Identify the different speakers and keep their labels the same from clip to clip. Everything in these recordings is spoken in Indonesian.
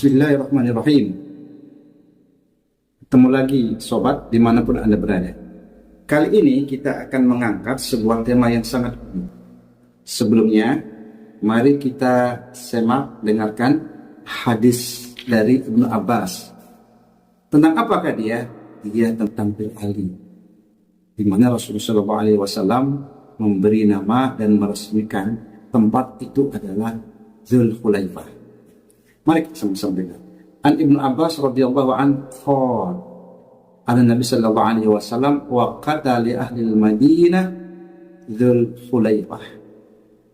Speaker 1: Bismillahirrahmanirrahim. Ketemu lagi sobat dimanapun Anda berada. Kali ini kita akan mengangkat sebuah tema yang sangat unik. Sebelumnya, mari kita dengarkan hadis dari Ibnu Abbas. Tentang apakah dia? Dia tentang Bir Ali, di mana Rasulullah SAW memberi nama dan meresmikan tempat itu adalah Dzul Khulaifah. Mari kita sama-sama dengar. An Ibnu Abbas radhiyallahu anhu qala an Nabi sallallahu alaihi wasallam wa qada li ahli al-Madinah Dzul Khulaifah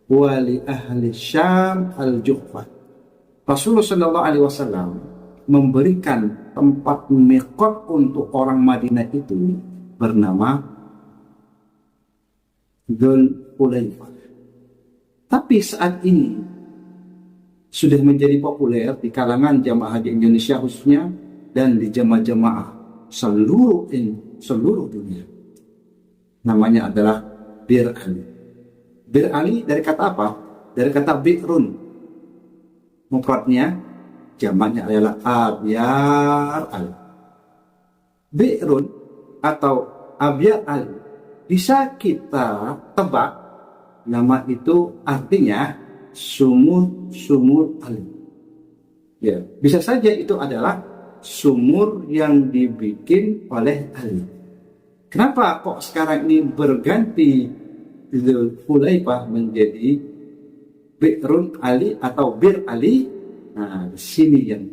Speaker 1: wa li ahli Syam al-Juhfah. Rasulullah sallallahu alaihi wasallam memberikan tempat miqat untuk orang Madinah itu bernama Dzul Khulaifah. Tapi saat ini sudah menjadi populer di kalangan jamaah haji Indonesia khususnya dan di jamaah seluruh dunia. Namanya adalah Bir Ali. Bir Ali dari kata apa? Dari kata bi'run. Mufradnya jamaknya adalah Abyar Ali. Bi'run atau Abyar Ali bisa kita tebak nama itu artinya sumur Ali. Ya, bisa saja itu adalah sumur yang dibikin oleh Ali. Kenapa kok sekarang ini berganti Dzul Khulaifah menjadi Bi'run Ali atau Bir Ali? Nah, di sini yang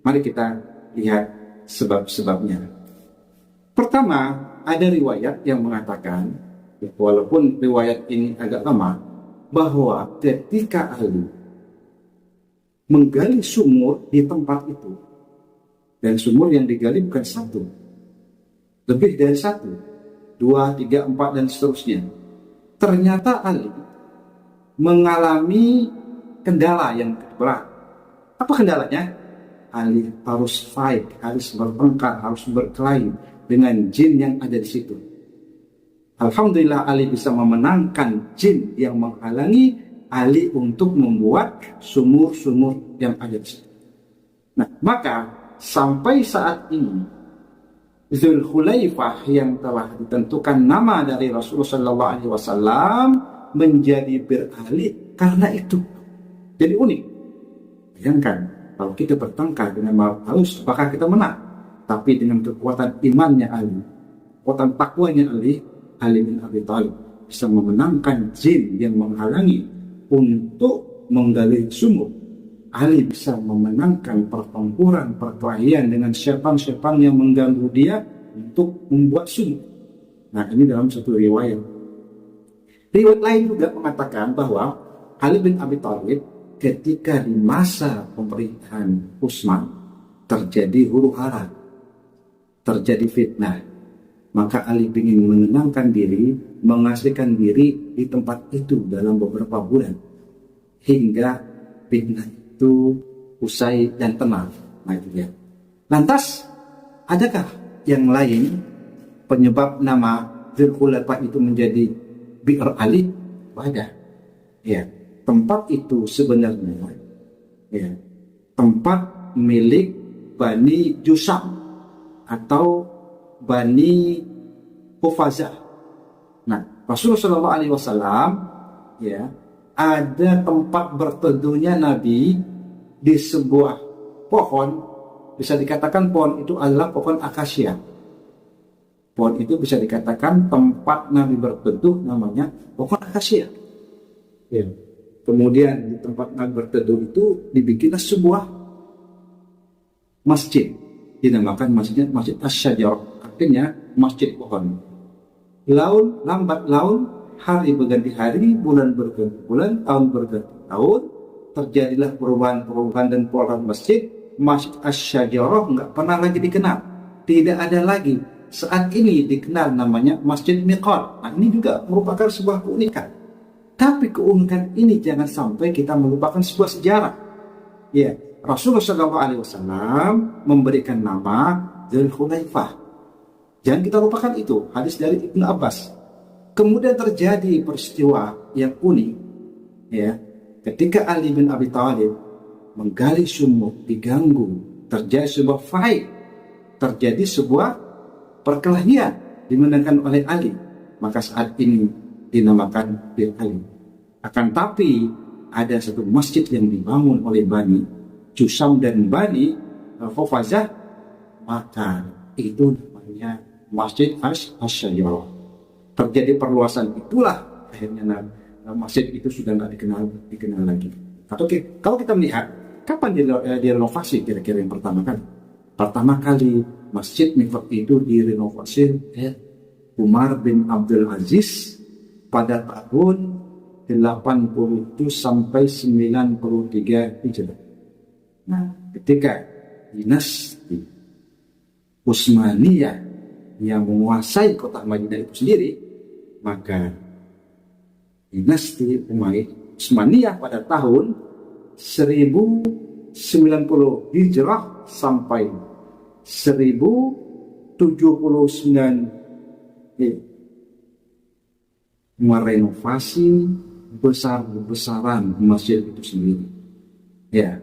Speaker 1: mari kita lihat sebab-sebabnya. Pertama, ada riwayat yang mengatakan, walaupun riwayat ini agak lemah, bahwa ketika Ali menggali sumur di tempat itu, dan sumur yang digali bukan satu, lebih dari satu, 2, 3, 4 dan seterusnya, ternyata Ali mengalami kendala yang berat. Apa kendalanya? Ali harus fight, harus bertengkar, harus berkelahi dengan jin yang ada di situ. Alhamdulillah Ali bisa memenangkan jin yang menghalangi Ali untuk membuat sumur-sumur yang ada di situ. Nah, maka sampai saat ini Dzul Khulaifah yang telah ditentukan nama dari Rasulullah SAW menjadi Bir Ali karena itu. Jadi unik. Bayangkan kalau kita bertengkar dengan makhluk halus, apakah kita menang? Tapi dengan kekuatan imannya Ali, kekuatan takwanya Ali bin Abi Thalib bisa memenangkan jin yang menghalangi untuk menggali sumur. Ali bisa memenangkan pertempuran, perkelahian dengan syaitan-syaitan yang mengganggu dia untuk membuat sumur. Nah, ini dalam satu riwayat. Riwayat lain juga mengatakan bahwa Ali bin Abi Thalib ketika di masa pemerintahan Utsman terjadi huru-hara, terjadi fitnah. Maka Ali ingin menenangkan diri, mengasihkan diri di tempat itu dalam beberapa bulan hingga fitnah itu usai dan tenang. Nah, itu ya. Lantas, adakah yang lain penyebab nama Dzul Khulaifah itu menjadi Bir Ali? Ada. Ya, tempat itu sebenarnya ya, tempat milik Bani Jusam atau Bani Hufazah. Nah, Rasulullah SAW ya, ada tempat berteduhnya Nabi di sebuah pohon. Bisa dikatakan pohon itu adalah pohon akasia. Pohon itu bisa dikatakan tempat Nabi berteduh namanya pohon akasia. Ya. Kemudian di tempat Nabi berteduh itu dibikinlah sebuah masjid, dinamakan Masjid Asy-Syajarah, artinya masjid pohon. Lambat laun, hari berganti hari, bulan berganti bulan, tahun berganti tahun, terjadilah perubahan dan pola masjid. Masjid Asy-Syajarah nggak pernah lagi dikenal, tidak ada lagi. Saat ini dikenal namanya Masjid Miqat. Nah, ini juga merupakan sebuah keunikan. Tapi keunikan ini jangan sampai kita melupakan sebuah sejarah. Ya, Rasulullah SAW memberikan nama Dzul Khulaifah. Jangan kita lupakan itu, hadis dari Ibnu Abbas. Kemudian terjadi peristiwa yang unik, ya, ketika Ali bin Abi Thalib menggali sumur diganggu, terjadi sebuah fight, terjadi sebuah perkelahian dimenangkan oleh Ali, maka saat ini dinamakan Bir Ali. Akan tapi ada satu masjid yang dibangun oleh Bani Jusam dan Bani Khofazah, maka itu namanya Masjid Asy-Syajarah. Terjadi perluasan, itulah akhirnya masjid itu sudah tidak dikenal lagi. Kalau kita melihat kapan direnovasi kira-kira yang pertama kali? Pertama kali Masjid Mikfar itu direnovasi Umar bin Abdul Aziz pada tahun 87 sampai 93 Hijrah. Nah, ketika dinasti Utsmaniyah yang menguasai kota Madinah itu sendiri, maka dinasti Utsmaniyah pada tahun 1090 Hijrah sampai 1079 merenovasi besar-besaran masjid itu sendiri. Ya,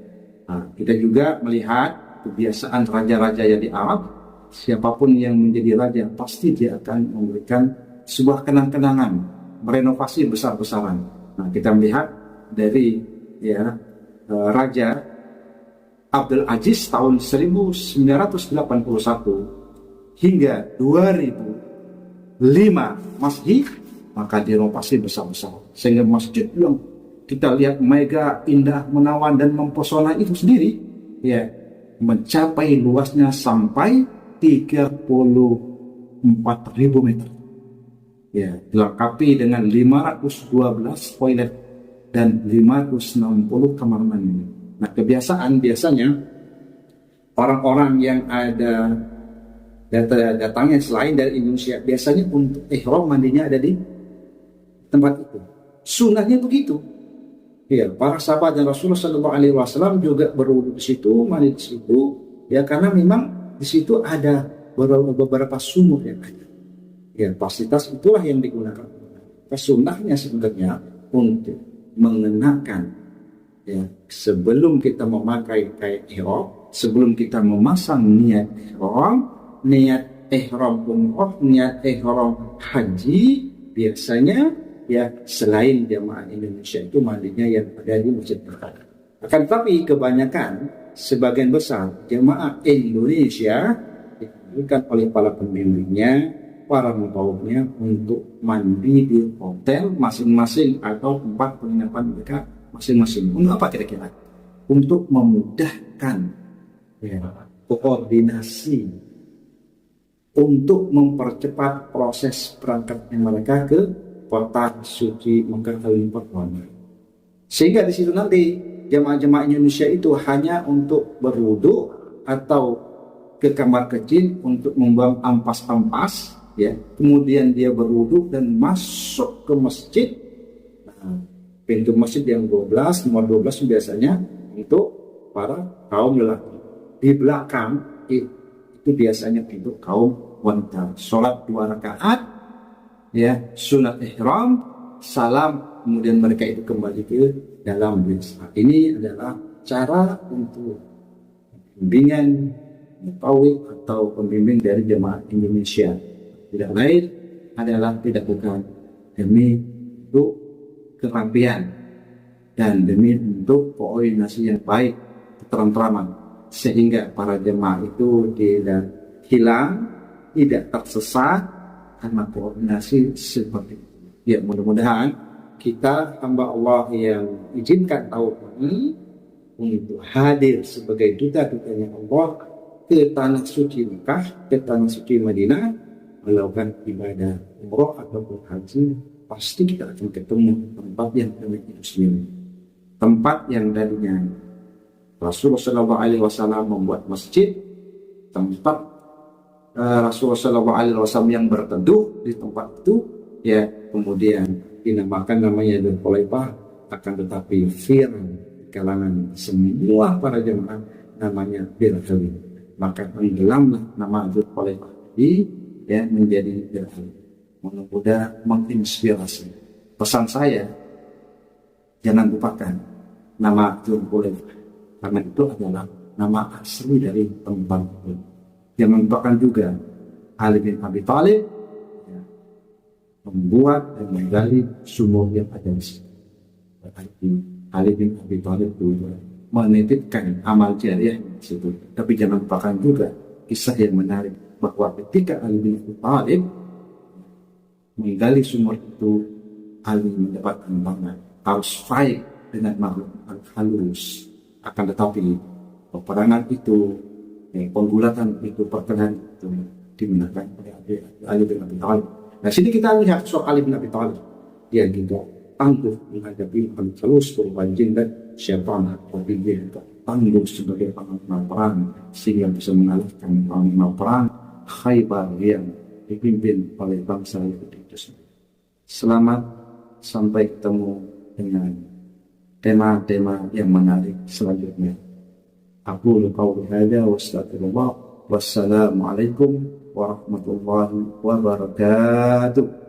Speaker 1: kita juga melihat kebiasaan raja-raja yang di Arab, siapapun yang menjadi raja pasti dia akan memberikan sebuah kenang-kenangan, merenovasi besar-besaran. Nah, kita melihat dari Raja Abdul Aziz tahun 1981 hingga 2005 Masehi, maka direnovasi besar-besar sehingga masjid yang kita lihat mega, indah, menawan dan mempesona itu sendiri mencapai luasnya sampai 34.000 meter. Dilengkapi dengan 512 toilet dan 560 kamar mandi. Nah, biasanya orang-orang yang ada datangnya selain dari Indonesia, biasanya untuk ihram mandinya ada di tempat itu. Sunnahnya begitu. Para sahabat dan Rasulullah SAW juga berwudu di situ, mandi di situ. Karena memang di situ ada beberapa sumur yang ada. Fasilitas itulah yang digunakan. Sunnahnya sebenarnya untuk mengenakan sebelum kita memakai kain ihram, sebelum kita memasang niat ihram umrah, niat ihram haji, biasanya selain jamaah Indonesia itu mandinya yang ada di Masjid Mekah. Akan tetapi kebanyakan sebagian besar jamaah Indonesia diberikan oleh para pembimbingnya, para mutawafnya untuk mandi di hotel masing-masing atau tempat penginapan mereka masing-masing. Untuk apa kira-kira? Untuk memudahkan koordinasi, untuk mempercepat proses berangkatnya mereka ke kota suci Mekah al-Mukarramah. Sehingga di situ nanti jemaah-jemaah Indonesia itu hanya untuk berwudu atau ke kamar kecil untuk membuang ampas-ampas, kemudian dia berwudu dan masuk ke masjid. Nah, pintu masjid yang 12, nomor 12 biasanya untuk para kaum lelaki. Di belakang itu biasanya pintu kaum wanita. Sholat 2 rakaat, sunat ihram, salam, kemudian mereka itu kembali ke dalam desa. Ini adalah cara untuk pembimbingan mutawif atau pembimbing dari jemaah Indonesia. Tidak lain adalah bukan demi untuk kerapian dan demi untuk koordinasi yang baik, ketentraman, sehingga para jemaah itu tidak hilang, tidak tersesat karena koordinasi seperti itu. Mudah-mudahan kita hamba Allah yang izinkan tahun ini untuk hadir sebagai duta-dutanya Allah ke tanah suci Mekah, ke tanah suci Madinah, melakukan ibadah umroh ataupun haji, pasti kita akan ketemu tempat yang demikian sendiri. Tempat yang tadinya Rasulullah SAW membuat masjid, tempat Rasulullah SAW yang berteduh di tempat itu, kemudian dinamakan namanya Dzul Hulaifah, akan tetapi viral di kalangan semua para jemaah namanya Bir Ali. Maka tenggelamlah nama Dzul Hulaifah menjadi Bir Ali. Mudah-mudahan menginspirasi. Pesan saya, jangan lupakan nama Dzul Hulaifah. karena itu adalah nama asli dari tempat itu. Yang merupakan juga Ali bin Abi Thalib ya, membuat dan menggali sumur yang ada di situ. Berarti Ali bin Abi Thalib juga menitipkan amal jariah di situ. Tapi jangan lupakan juga kisah yang menarik bahwa ketika Ali bin Abi Thalib menggali sumur itu, Ali mendapatkan banget harus fight dengan makhluk halus. Akan tetapi peperangan itu, penggulatan itu, perkelahian itu dimenangkan oleh Ali bin Abi Thalib. Nah, sini kita lihat soal Ali bin Abi Thalib. Dia juga tangguh menghadapi halus perubahan jin dan syaitan, tapi dia juga tangguh sebagai panglima perang sehingga bisa mengalahkan panglima perang Khaybar yang dipimpin oleh bangsa Yahudi itu sendiri. Selamat sampai ketemu dengan tema-tema yang menarik selanjutnya. Aku qauli hadza wa astaghfirullah. Wassalamualaikum warahmatullahi wabarakatuh.